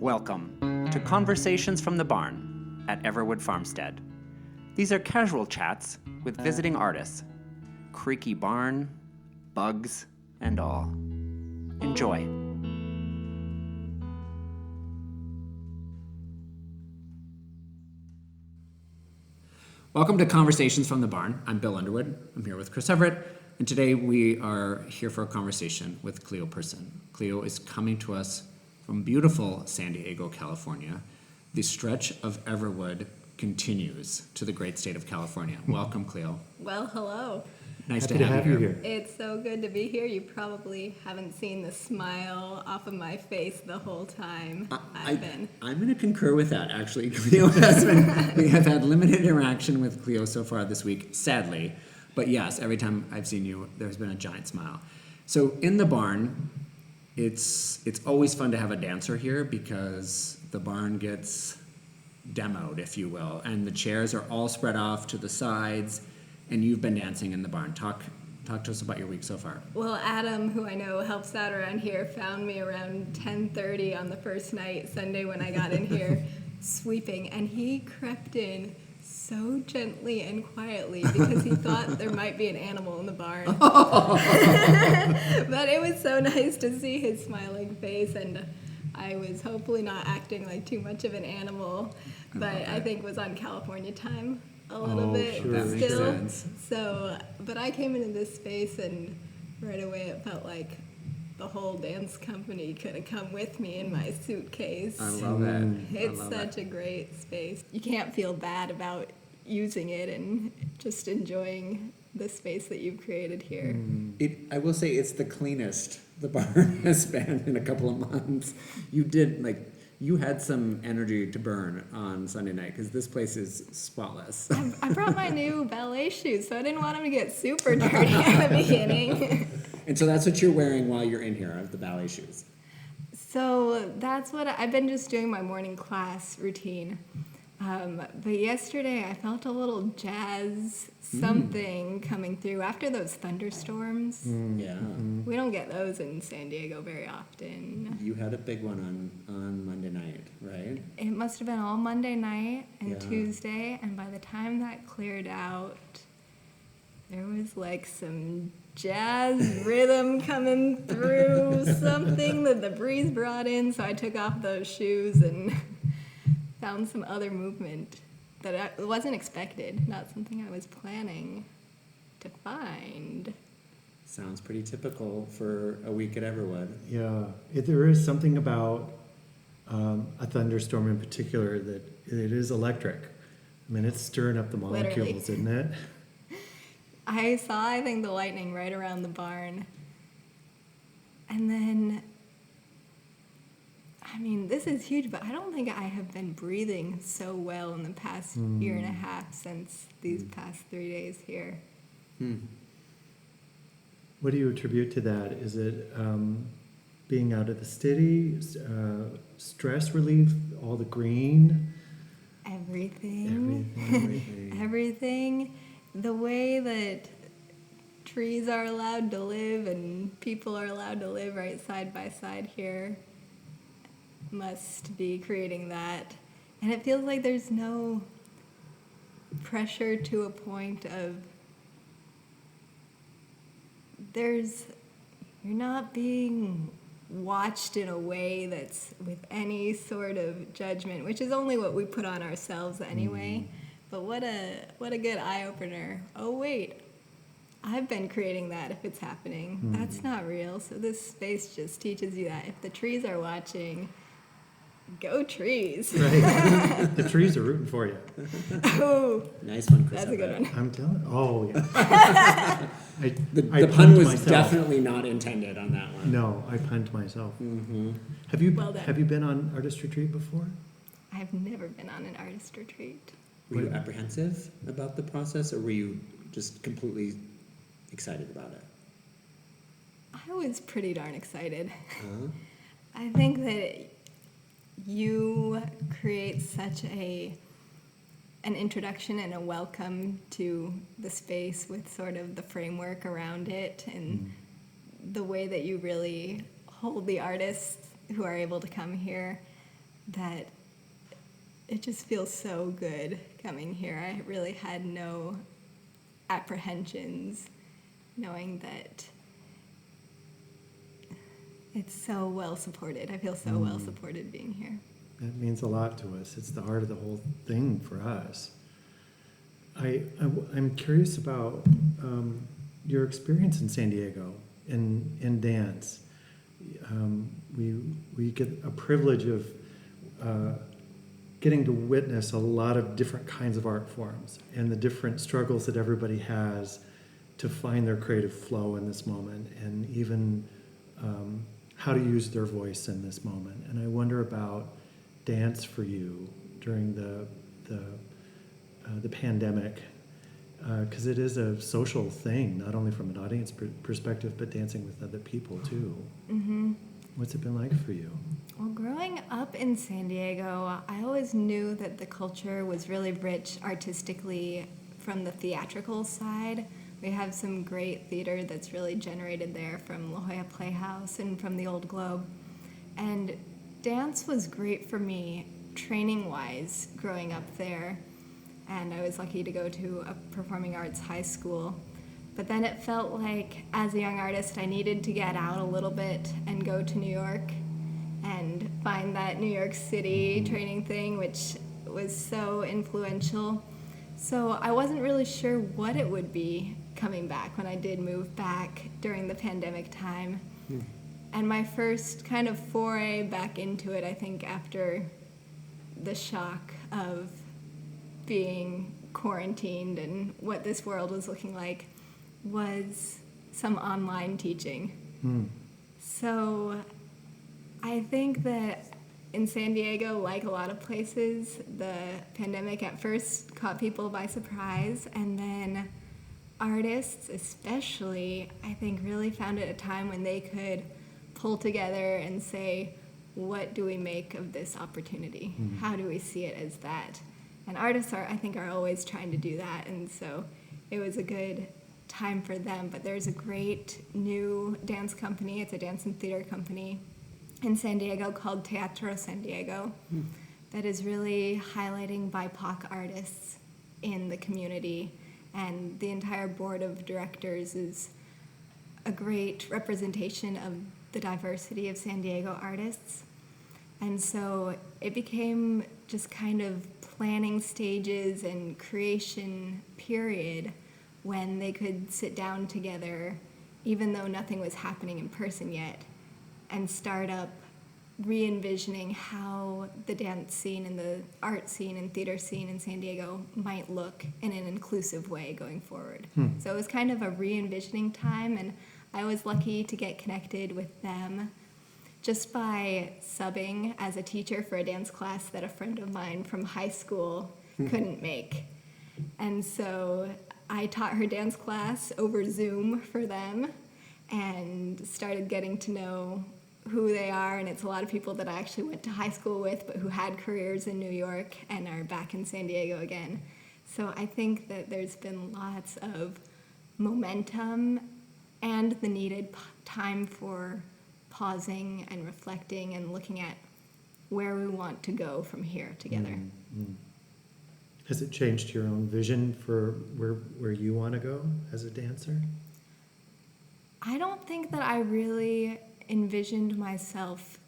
Welcome to Conversations from the Barn at Everwood Farmstead. These are casual chats with visiting artists. Creaky barn, bugs, and all. Enjoy. Welcome to Conversations from the Barn. I'm Bill Underwood. I'm here with Chris Everett, and today we are here for a conversation with Cleo Person. Cleo is coming to us from beautiful San Diego, California. The stretch of Everwood continues to the great state of California. Welcome, Cleo. Well, hello. Nice to have you here. It's so good to be here. You probably haven't seen the smile off of my face the whole time I've been. I'm going to concur with that, actually. Cleo we have had limited interaction with Cleo so far this week, sadly. But yes, every time I've seen you, there's been a giant smile. So in the barn, it's always fun to have a dancer here because the barn gets demoed, if you will, and the chairs are all spread off to the sides, and you've been dancing in the barn. Talk to us about your week so far. Well, Adam, who I know helps out around here, found me around 10:30 on the first night, Sunday, when I got in here sweeping, and he crept in so gently and quietly because he thought there might be an animal in the barn. But it was so nice to see his smiling face, and I was hopefully not acting like too much of an animal, but I think was on California time a little bit sure. That makes still. sense. So, but I came into this space and right away it felt like the whole dance company could have come with me in my suitcase. I love it. It's such a great space. You can't feel bad about using it and just enjoying the space that you've created here. I will say it's the cleanest the barn has been in a couple of months. You had some energy to burn on Sunday night because this place is spotless. I brought my new ballet shoes, so I didn't want them to get super dirty at the beginning. And so that's what you're wearing while you're in here, the ballet shoes. So that's what I've been just doing my morning class routine. But yesterday I felt a little jazz something coming through after those thunderstorms. Yeah. We don't get those in San Diego very often. You had a big one on Monday night, right? It must have been all Monday night and Yeah. Tuesday, and by the time that cleared out, there was like some jazz rhythm coming through, something that the breeze brought in, so I took off those shoes and found some other movement that wasn't expected, not something I was planning to find. Sounds pretty typical for a week at Everwood. Yeah, there is something about a thunderstorm in particular that it is electric. I mean, it's stirring up the molecules, Literally. isn't it? I think, the lightning right around the barn. And then, I mean, this is huge, but I don't think I have been breathing so well in the past year and a half since these past 3 days here. What do you attribute to that? Is it being out of the city, stress relief, all the green? Everything. Everything. The way that trees are allowed to live and people are allowed to live right side by side here must be creating that. And it feels like there's no pressure to a point of you're not being watched in a way that's with any sort of judgment, which is only what we put on ourselves anyway. But what a good eye-opener. Oh, wait, I've been creating that if it's happening. That's not real. So this space just teaches you that. If the trees are watching, go trees. Right. The trees are rooting for you. Oh, Nice one, Chris. that's a good one. I'm telling you. Oh, yeah. The pun was definitely not intended on that one. No, I punned myself. Well done. Have you been on artist retreat before? I've never been on an artist retreat. Were you apprehensive about the process, or were you just completely excited about it? I was pretty darn excited. I think that you create such an introduction and a welcome to the space with sort of the framework around it and the way that you really hold the artists who are able to come here that it just feels so good coming here. I really had no apprehensions, knowing that it's so well supported. I feel so well supported being here. That means a lot to us. It's the heart of the whole thing for us. I'm curious about your experience in San Diego in dance. We get a privilege of getting to witness a lot of different kinds of art forms and the different struggles that everybody has to find their creative flow in this moment, and even how to use their voice in this moment. And I wonder about dance for you during the pandemic, because it is a social thing, not only from an audience perspective, but dancing with other people too. Mm-hmm. What's it been like for you? Well, growing up in San Diego, I always knew that the culture was really rich artistically from the theatrical side. We have some great theater that's really generated there from La Jolla Playhouse and from the Old Globe. And dance was great for me training-wise growing up there. And I was lucky to go to a performing arts high school. But then it felt like, as a young artist, I needed to get out a little bit and go to New York and find that New York City training thing, which was so influential. So I wasn't really sure what it would be coming back when I did move back during the pandemic time. And my first kind of foray back into it, I think, after the shock of being quarantined and what this world was looking like, was some online teaching. So I think that in San Diego, like a lot of places, the pandemic at first caught people by surprise, and then artists especially, I think, really found it a time when they could pull together and say, what do we make of this opportunity? How do we see it as that? And artists I think are always trying to do that, and so it was a good time for them. But there's a great new dance company, it's a dance and theater company in San Diego called Teatro San Diego that is really highlighting BIPOC artists in the community, and the entire board of directors is a great representation of the diversity of San Diego artists. And so it became just kind of planning stages and creation period when they could sit down together, even though nothing was happening in person yet, and start up re-envisioning how the dance scene and the art scene and theater scene in San Diego might look in an inclusive way going forward. So it was kind of a re-envisioning time, and I was lucky to get connected with them just by subbing as a teacher for a dance class that a friend of mine from high school couldn't make. And so I taught her dance class over Zoom for them and started getting to know who they are, and it's a lot of people that I actually went to high school with but who had careers in New York and are back in San Diego again. So I think that there's been lots of momentum and the needed time for pausing and reflecting and looking at where we want to go from here together. Has it changed your own vision for where you want to go as a dancer? I don't think that I really envisioned myself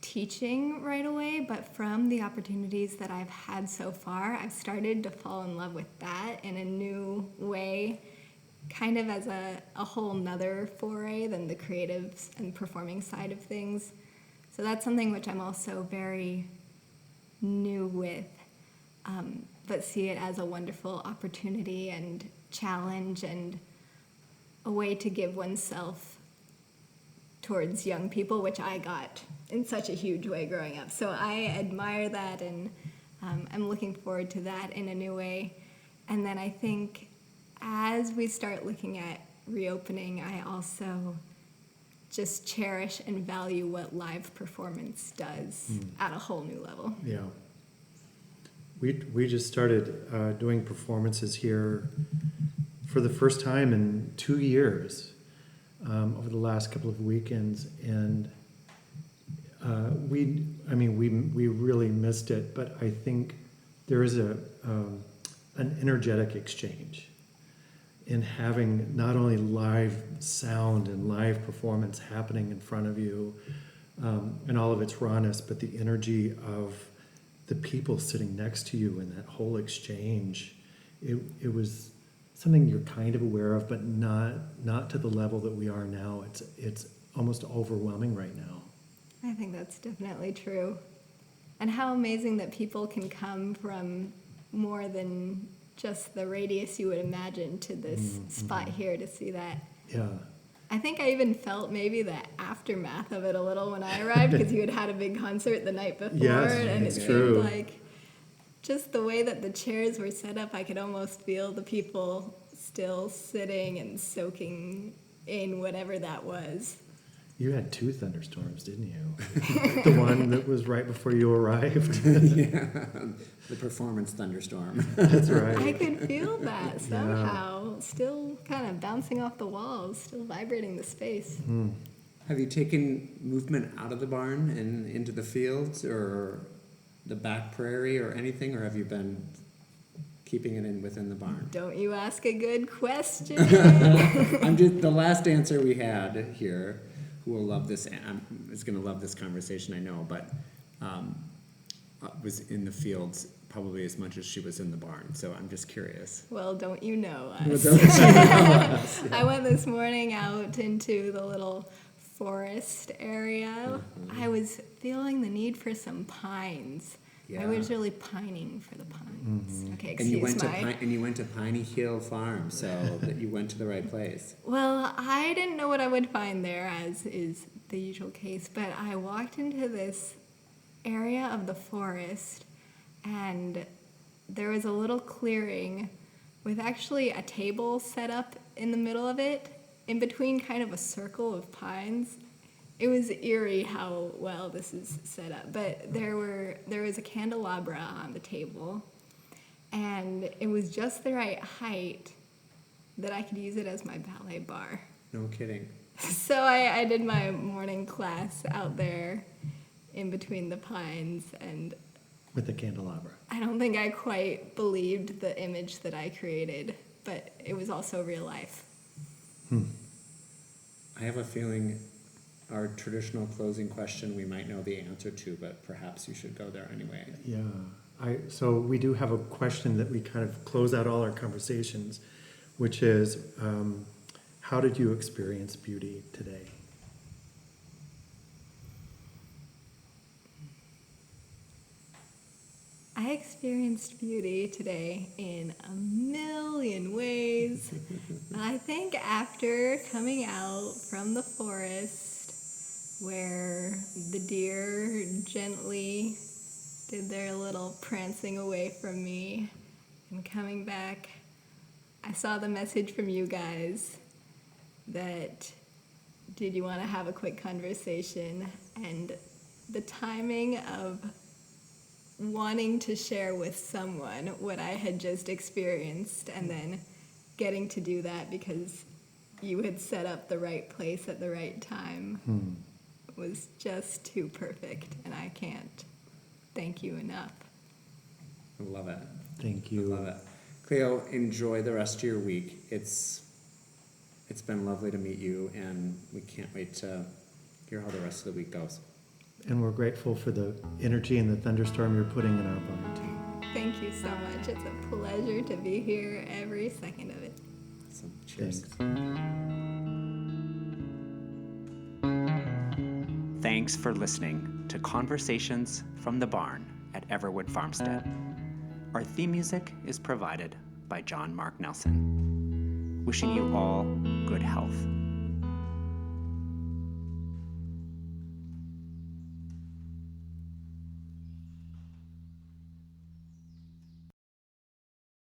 teaching right away, but from the opportunities that I've had so far, I've started to fall in love with that in a new way, kind of as a whole nother foray than the creative and performing side of things. So that's something which I'm also very new with, but see it as a wonderful opportunity and challenge and a way to give oneself towards young people, which I got in such a huge way growing up. So I admire that, and I'm looking forward to that in a new way. And then I think as we start looking at reopening, I also just cherish and value what live performance does at a whole new level. Yeah. We just started doing performances here for the first time in 2 years over the last couple of weekends, and We really missed it, but I think there is an energetic exchange in having not only live sound and live performance happening in front of you, and all of its rawness, but the energy of the people sitting next to you in that whole exchange. It was something you're kind of aware of, but not to the level that we are now. It's almost overwhelming right now. I think that's definitely true. And how amazing that people can come from more than just the radius you would imagine to this spot here to see that. Yeah. I think I even felt maybe the aftermath of it a little when I arrived, because you had a big concert the night before. Yes, and it's it true. seemed like just the way that the chairs were set up, I could almost feel the people still sitting and soaking in whatever that was. You had 2 thunderstorms, didn't you? The one that was right before you arrived. Yeah, the performance thunderstorm. That's right. I could feel that somehow, still kind of bouncing off the walls, still vibrating the space. Have you taken movement out of the barn and into the fields or the back prairie or anything, or have you been keeping it in within the barn? Don't you ask a good question? The last answer we had here, who will love this, is going to love this conversation, I know, but was in the fields probably as much as she was in the barn. So I'm just curious. Well, don't you know us? Well, don't you know us? I went this morning out into the little forest area. I was feeling the need for some pines. Yeah. I was really pining for the pines. Okay, And you excuse went to Piney Hill Farm, so that you went to the right place. Well, I didn't know what I would find there, as is the usual case, but I walked into this area of the forest, and there was a little clearing with actually a table set up in the middle of it, in between kind of a circle of pines. It was eerie how well this is set up, but there was a candelabra on the table, and it was just the right height that I could use it as my ballet bar. No kidding. So I did my morning class out there in between the pines, and With the candelabra. I don't think I quite believed the image that I created, but it was also real life. I have a feeling our traditional closing question we might know the answer to, but perhaps you should go there anyway. Yeah. So we do have a question that we kind of close out all our conversations, which is, how did you experience beauty today? I experienced beauty today in a million ways. I think after coming out from the forest, where the deer gently did their little prancing away from me, and coming back, I saw the message from you guys that, did you want to have a quick conversation? And the timing of wanting to share with someone what I had just experienced, and then getting to do that because you had set up the right place at the right time was just too perfect, and I can't thank you enough. I love it. Thank I you. love it. Cleo, enjoy the rest of your week. It's been lovely to meet you, and we can't wait to hear how the rest of the week goes. And we're grateful for the energy and the thunderstorm you're putting in our barn, too. Thank you so much. It's a pleasure to be here every second of it. So, cheers. Thanks for listening to Conversations from the Barn at Everwood Farmstead. Our theme music is provided by John Mark Nelson. Wishing you all good health.